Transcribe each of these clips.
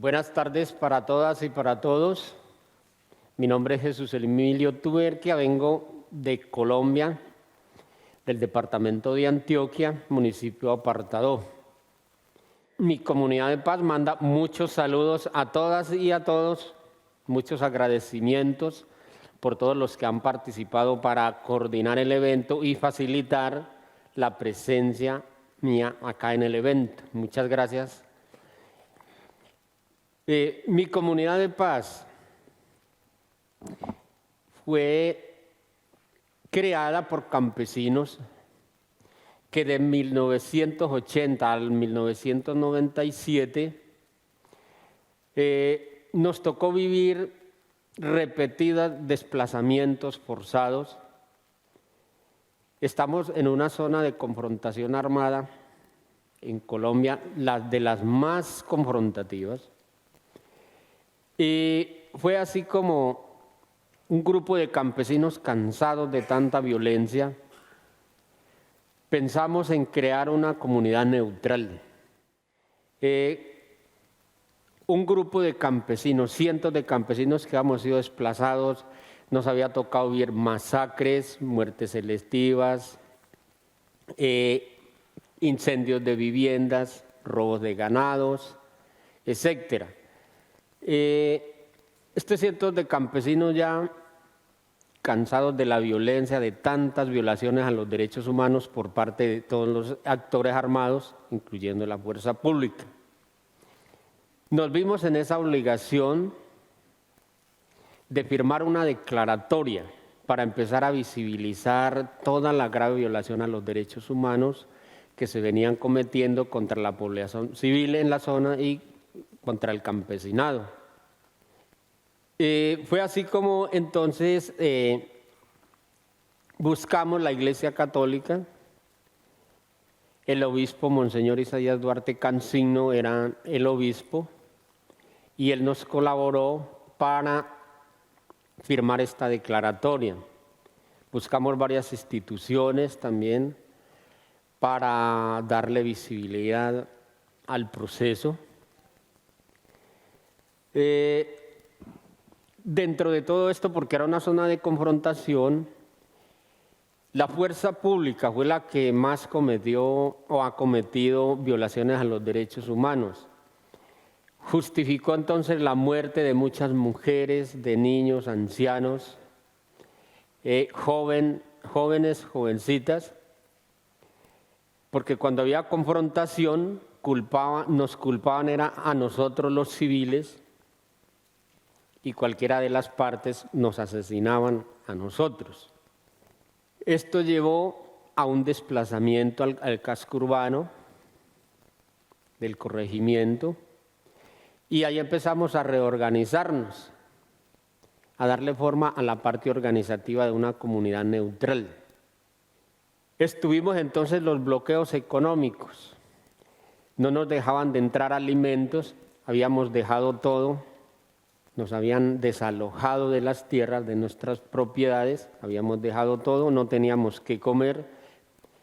Buenas tardes para todas y para todos. Mi nombre es Jesús Emilio Tuberquia, vengo de Colombia, del departamento de Antioquia, municipio Apartadó. Mi comunidad de paz manda muchos saludos a todas y a todos, muchos agradecimientos por todos los que han participado para coordinar el evento y facilitar la presencia mía acá en el evento. Muchas gracias. Mi comunidad de paz fue creada por campesinos que de 1980 al 1997 nos tocó vivir repetidos desplazamientos forzados. Estamos en una zona de confrontación armada en Colombia, de las más confrontativas. Y fue así como un grupo de campesinos cansados de tanta violencia, pensamos en crear una comunidad neutral. Un grupo de campesinos, cientos de campesinos que habíamos sido desplazados, nos había tocado vivir masacres, muertes selectivas, incendios de viviendas, robos de ganados, etcétera. Estos cientos de campesinos ya cansados de la violencia, de tantas violaciones a los derechos humanos por parte de todos los actores armados, incluyendo la fuerza pública. Nos vimos en esa obligación de firmar una declaratoria para empezar a visibilizar toda la grave violación a los derechos humanos que se venían cometiendo contra la población civil en la zona y contra el campesinado. Fue así como entonces buscamos la Iglesia Católica. El obispo Monseñor Isaías Duarte Cancino era el obispo y él nos colaboró para firmar esta declaratoria. Buscamos varias instituciones también para darle visibilidad al proceso. Dentro de todo esto, porque era una zona de confrontación, la fuerza pública fue la que más cometió o ha cometido violaciones a los derechos humanos. Justificó entonces la muerte de muchas mujeres, de niños, ancianos, jóvenes, jovencitas, porque cuando había confrontación nos culpaban era a nosotros los civiles y cualquiera de las partes nos asesinaban a nosotros. Esto llevó a un desplazamiento al casco urbano del corregimiento y ahí empezamos a reorganizarnos, a darle forma a la parte organizativa de una comunidad neutral. Estuvimos entonces los bloqueos económicos, no nos dejaban de entrar alimentos, habíamos dejado todo, nos habían desalojado de las tierras, de nuestras propiedades, habíamos dejado todo, no teníamos qué comer,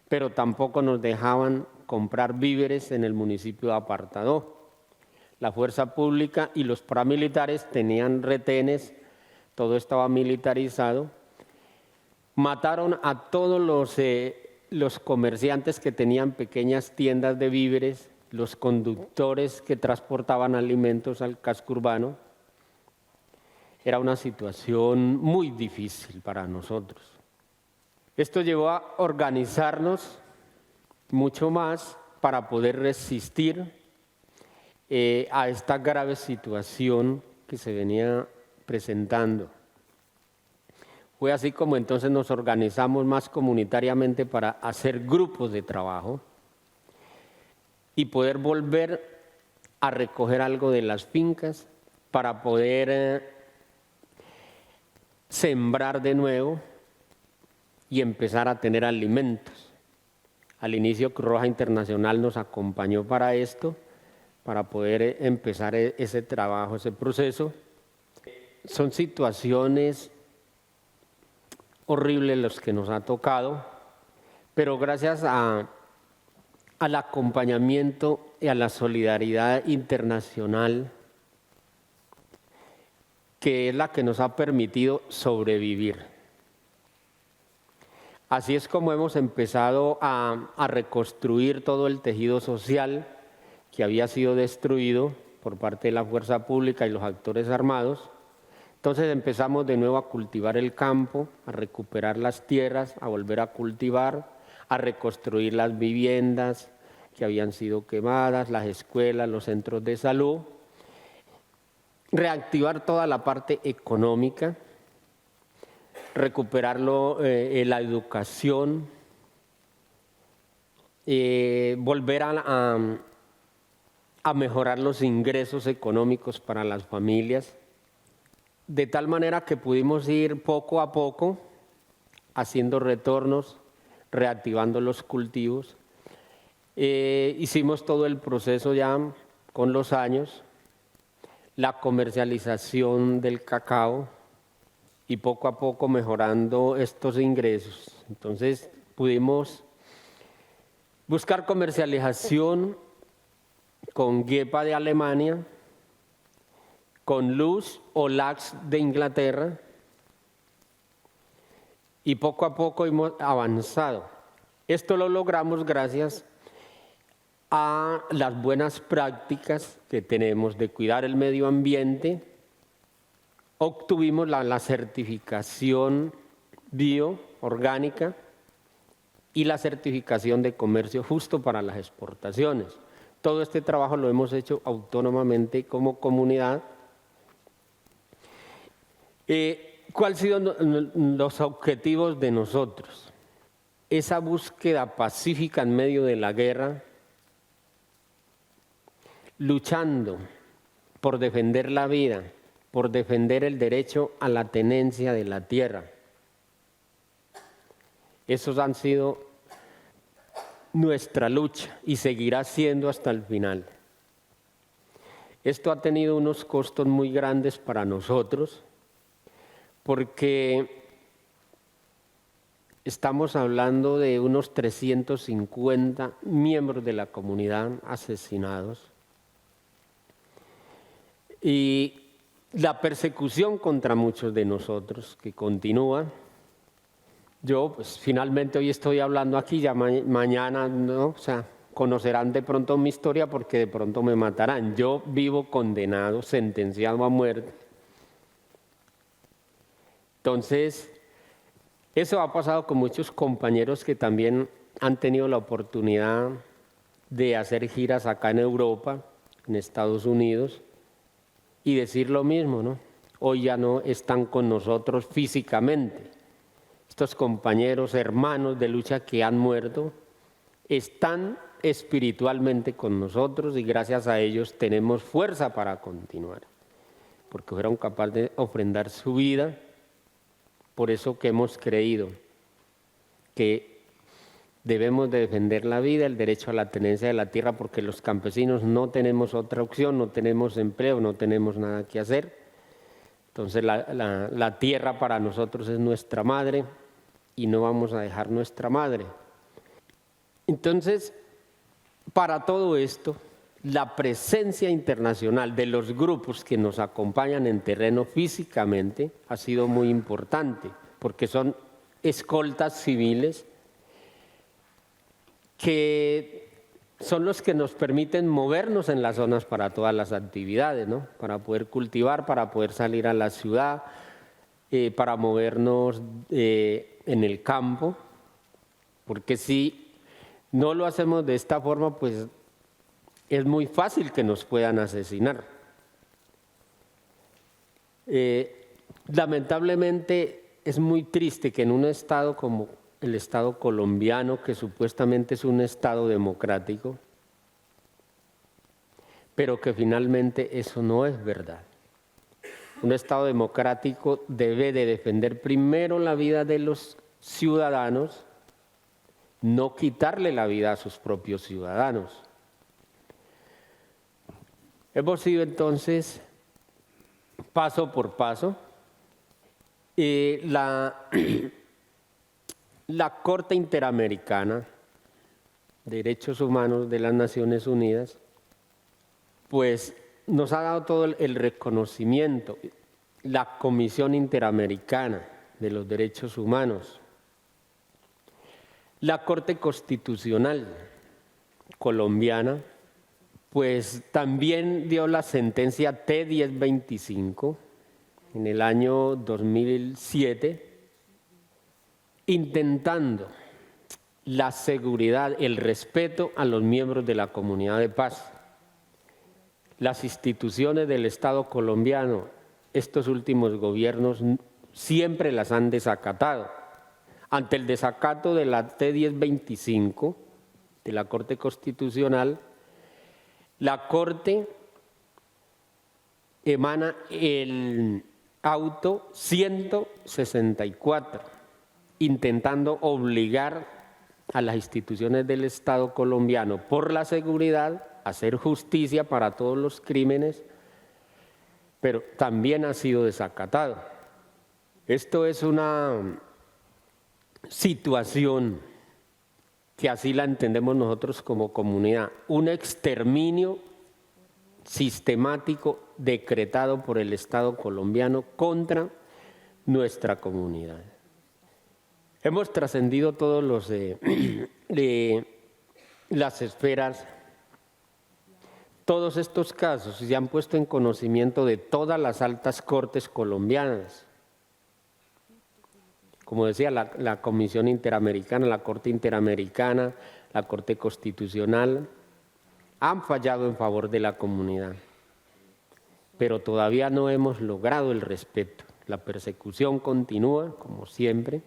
pero tampoco nos dejaban comprar víveres en el municipio de Apartadó. La fuerza pública y los paramilitares tenían retenes, todo estaba militarizado. Mataron a todos los comerciantes que tenían pequeñas tiendas de víveres, los conductores que transportaban alimentos al casco urbano. Era una situación muy difícil para nosotros. Esto llevó a organizarnos mucho más para poder resistir a esta grave situación que se venía presentando. Fue así como entonces nos organizamos más comunitariamente para hacer grupos de trabajo y poder volver a recoger algo de las fincas para poder sembrar de nuevo y empezar a tener alimentos. Al inicio Cruz Roja Internacional nos acompañó para esto, para poder empezar ese trabajo, ese proceso. Son situaciones horribles los que nos ha tocado, pero gracias al acompañamiento y a la solidaridad internacional que es la que nos ha permitido sobrevivir. Así es como hemos empezado a reconstruir todo el tejido social que había sido destruido por parte de la fuerza pública y los actores armados. Entonces empezamos de nuevo a cultivar el campo, a recuperar las tierras, a volver a cultivar, a reconstruir las viviendas que habían sido quemadas, las escuelas, los centros de salud, reactivar toda la parte económica, recuperar la educación, volver a mejorar los ingresos económicos para las familias, de tal manera que pudimos ir poco a poco haciendo retornos, reactivando los cultivos. Hicimos todo el proceso ya con los años, la comercialización del cacao y poco a poco mejorando estos ingresos. Entonces pudimos buscar comercialización con Gepa de Alemania, con Luz o Lax de Inglaterra, y poco a poco hemos avanzado. Esto lo logramos gracias a las buenas prácticas que tenemos de cuidar el medio ambiente. Obtuvimos la certificación bioorgánica y la certificación de comercio justo para las exportaciones. Todo este trabajo lo hemos hecho autónomamente como comunidad. ¿Cuáles han sido los objetivos de nosotros? Esa búsqueda pacífica en medio de la guerra, luchando por defender la vida, por defender el derecho a la tenencia de la tierra. Esos han sido nuestra lucha y seguirá siendo hasta el final. Esto ha tenido unos costos muy grandes para nosotros, porque estamos hablando de unos 350 miembros de la comunidad asesinados. Y la persecución contra muchos de nosotros que continúa. Yo, pues finalmente hoy estoy hablando aquí, ya mañana, ¿no? O sea, conocerán de pronto mi historia porque de pronto me matarán. Yo vivo condenado, sentenciado a muerte. Entonces, eso ha pasado con muchos compañeros que también han tenido la oportunidad de hacer giras acá en Europa, en Estados Unidos, y decir lo mismo, ¿no? Hoy ya no están con nosotros físicamente. Estos compañeros, hermanos de lucha que han muerto, están espiritualmente con nosotros y gracias a ellos tenemos fuerza para continuar, porque fueron capaces de ofrendar su vida. Por eso que hemos creído que debemos de defender la vida, el derecho a la tenencia de la tierra, porque los campesinos no tenemos otra opción, no tenemos empleo, no tenemos nada que hacer. Entonces la tierra para nosotros es nuestra madre y no vamos a dejar nuestra madre. Entonces, para todo esto, la presencia internacional de los grupos que nos acompañan en terreno físicamente ha sido muy importante, porque son escoltas civiles que son los que nos permiten movernos en las zonas para todas las actividades, ¿no? Para poder cultivar, para poder salir a la ciudad, para movernos en el campo, porque si no lo hacemos de esta forma, pues es muy fácil que nos puedan asesinar. Lamentablemente es muy triste que en un estado como el estado colombiano, que supuestamente es un estado democrático, pero que finalmente eso no es verdad. Un estado democrático debe de defender primero la vida de los ciudadanos, no quitarle la vida a sus propios ciudadanos. Hemos ido entonces paso por paso. La Corte Interamericana de Derechos Humanos de las Naciones Unidas, pues nos ha dado todo el reconocimiento la Comisión Interamericana de los Derechos Humanos, la Corte Constitucional colombiana, pues también dio la sentencia T-1025 en el año 2007, intentando la seguridad, el respeto a los miembros de la comunidad de paz. Las instituciones del Estado colombiano, estos últimos gobiernos siempre las han desacatado. Ante el desacato de la T-1025 de la Corte Constitucional, la Corte emana el auto 164, intentando obligar a las instituciones del Estado colombiano por la seguridad a hacer justicia para todos los crímenes, pero también ha sido desacatado. Esto es una situación que así la entendemos nosotros como comunidad, un exterminio sistemático decretado por el Estado colombiano contra nuestra comunidad. Hemos trascendido todos los las esferas, todos estos casos se han puesto en conocimiento de todas las altas cortes colombianas. Como decía, la Comisión Interamericana, la Corte Interamericana, la Corte Constitucional, han fallado en favor de la comunidad, pero todavía no hemos logrado el respeto. La persecución continúa, como siempre,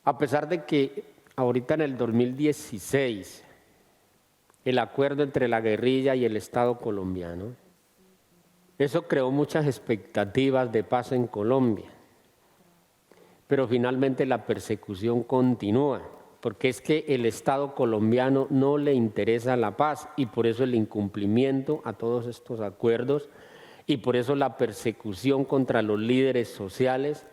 a pesar de que ahorita en el 2016, el acuerdo entre la guerrilla y el Estado colombiano, eso creó muchas expectativas de paz en Colombia. Pero finalmente la persecución continúa, porque es que el Estado colombiano no le interesa la paz y por eso el incumplimiento a todos estos acuerdos y por eso la persecución contra los líderes sociales,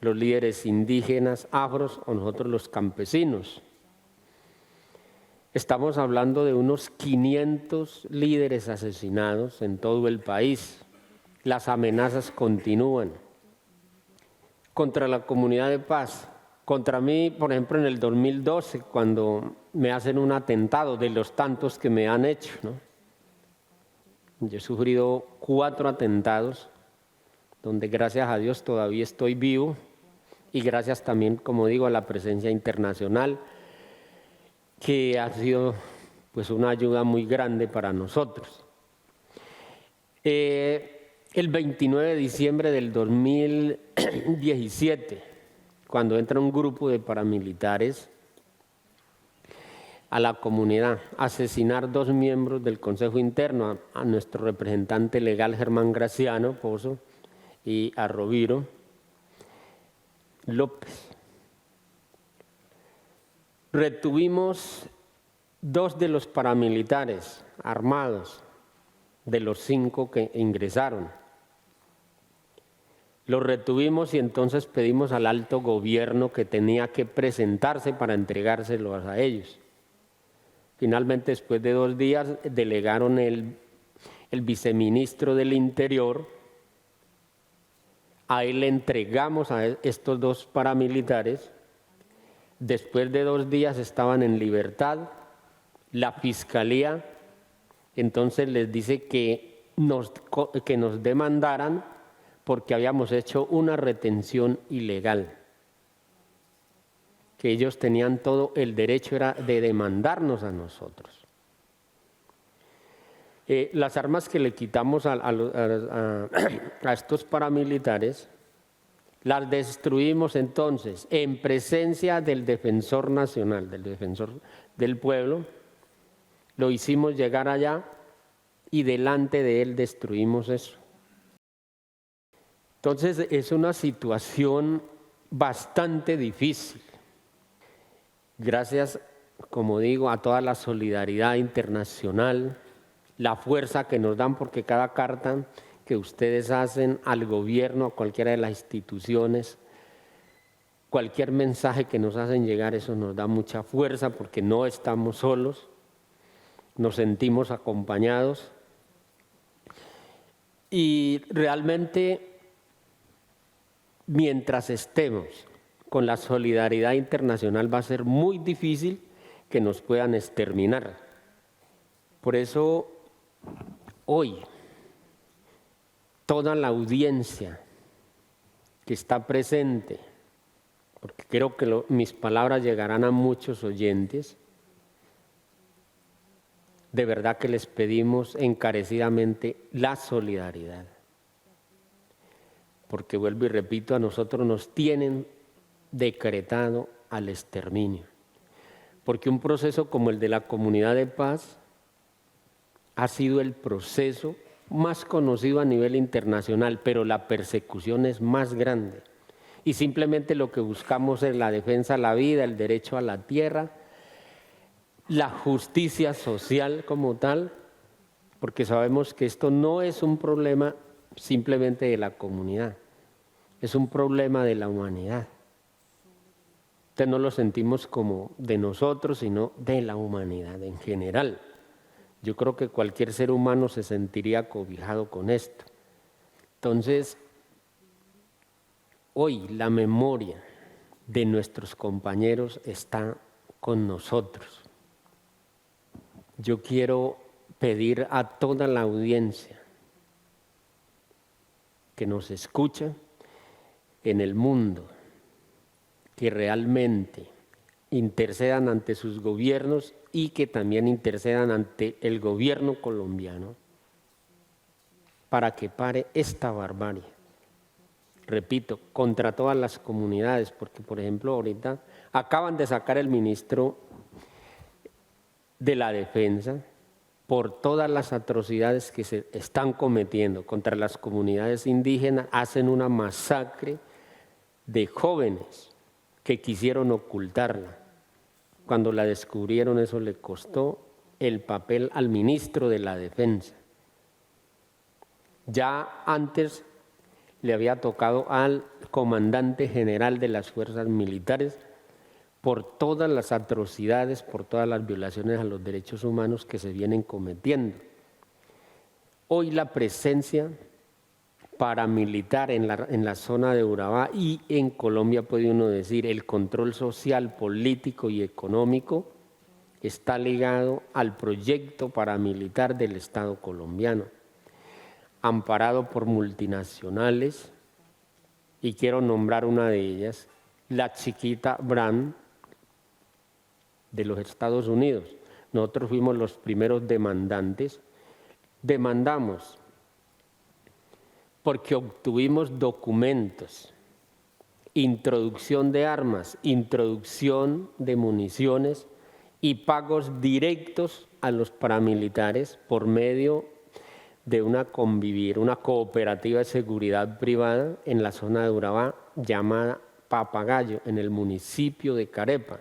los líderes indígenas, afros o nosotros los campesinos. Estamos hablando de unos 500 líderes asesinados en todo el país. Las amenazas continúan contra la comunidad de paz. Contra mí, por ejemplo, en el 2012, cuando me hacen un atentado de los tantos que me han hecho, ¿no? Yo he sufrido 4 atentados, donde gracias a Dios todavía estoy vivo y gracias también, como digo, a la presencia internacional, que ha sido pues una ayuda muy grande para nosotros. El 29 de diciembre del 2017, cuando entra un grupo de paramilitares a la comunidad a asesinar 2 miembros del Consejo Interno, a nuestro representante legal Germán Graciano Pozo y a Roviro López. Retuvimos 2 de los paramilitares armados de los 5 que ingresaron. Los retuvimos y entonces pedimos al alto gobierno que tenía que presentarse para entregárselos a ellos. Finalmente, después de 2 días, delegaron el viceministro del Interior. A él le entregamos a estos 2 paramilitares. Después de 2 días estaban en libertad. La fiscalía entonces les dice que nos demandaran porque habíamos hecho una retención ilegal, que ellos tenían todo el derecho era de demandarnos a nosotros. Las armas que le quitamos a estos paramilitares, las destruimos entonces en presencia del defensor nacional, del defensor del pueblo, lo hicimos llegar allá y delante de él destruimos eso. Entonces es una situación bastante difícil. Gracias, como digo, a toda la solidaridad internacional, la fuerza que nos dan, porque cada carta que ustedes hacen al gobierno, a cualquiera de las instituciones, cualquier mensaje que nos hacen llegar, eso nos da mucha fuerza porque no estamos solos, nos sentimos acompañados. Y realmente, mientras estemos con la solidaridad internacional, va a ser muy difícil que nos puedan exterminar. Por eso, hoy, toda la audiencia que está presente, porque creo que mis palabras llegarán a muchos oyentes, de verdad que les pedimos encarecidamente la solidaridad. Porque vuelvo y repito, a nosotros nos tienen decretado al exterminio. Porque un proceso como el de la Comunidad de Paz ha sido el proceso más conocido a nivel internacional, pero la persecución es más grande. Y simplemente lo que buscamos es la defensa a la vida, el derecho a la tierra, la justicia social como tal, porque sabemos que esto no es un problema simplemente de la comunidad, es un problema de la humanidad. Entonces no lo sentimos como de nosotros, sino de la humanidad en general. Yo creo que cualquier ser humano se sentiría cobijado con esto. Entonces, hoy la memoria de nuestros compañeros está con nosotros. Yo quiero pedir a toda la audiencia que nos escucha en el mundo que realmente intercedan ante sus gobiernos y que también intercedan ante el gobierno colombiano para que pare esta barbarie. Repito, contra todas las comunidades, porque por ejemplo ahorita acaban de sacar el ministro de la Defensa por todas las atrocidades que se están cometiendo contra las comunidades indígenas, hacen una masacre de jóvenes que quisieron ocultarla. Cuando la descubrieron, eso le costó el papel al ministro de la Defensa. Ya antes le había tocado al comandante general de las fuerzas militares por todas las atrocidades, por todas las violaciones a los derechos humanos que se vienen cometiendo. Hoy la presencia paramilitar en la zona de Urabá y en Colombia, puede uno decir, el control social, político y económico está ligado al proyecto paramilitar del Estado colombiano, amparado por multinacionales, y quiero nombrar una de ellas, la Chiquita Brand de los Estados Unidos. Nosotros fuimos los primeros demandantes, demandamos porque obtuvimos documentos, introducción de armas, introducción de municiones y pagos directos a los paramilitares por medio de una cooperativa de seguridad privada en la zona de Urabá llamada Papagayo, en el municipio de Carepa.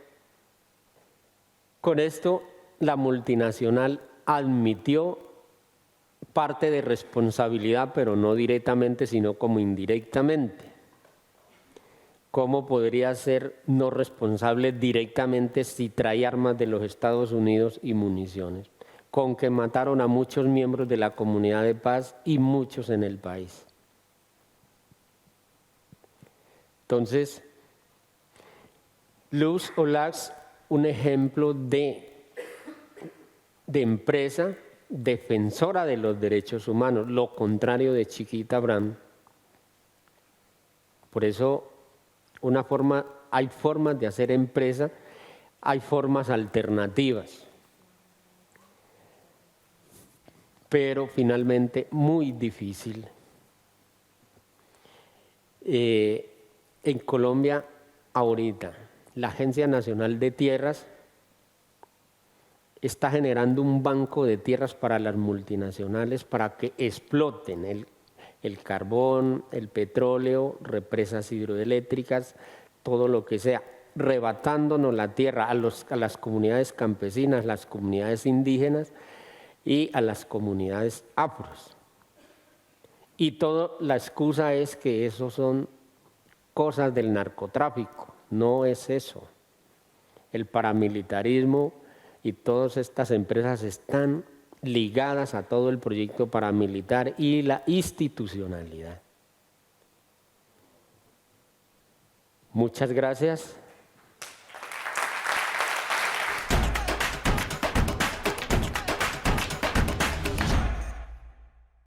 Con esto, la multinacional admitió parte de responsabilidad, pero no directamente, sino como indirectamente. ¿Cómo podría ser no responsable directamente si trae armas de los Estados Unidos y municiones? Con que mataron a muchos miembros de la Comunidad de Paz y muchos en el país. Entonces, Luz Olax, un ejemplo de empresa defensora de los derechos humanos, lo contrario de Chiquita Brand. Por eso hay formas de hacer empresa, hay formas alternativas, pero finalmente muy difícil. En Colombia ahorita la Agencia Nacional de Tierras está generando un banco de tierras para las multinacionales para que exploten el carbón, el petróleo, represas hidroeléctricas, todo lo que sea, arrebatándonos la tierra a las comunidades campesinas, las comunidades indígenas y a las comunidades afros. Y toda la excusa es que eso son cosas del narcotráfico, no es eso. El paramilitarismo y todas estas empresas están ligadas a todo el proyecto paramilitar y la institucionalidad. Muchas gracias.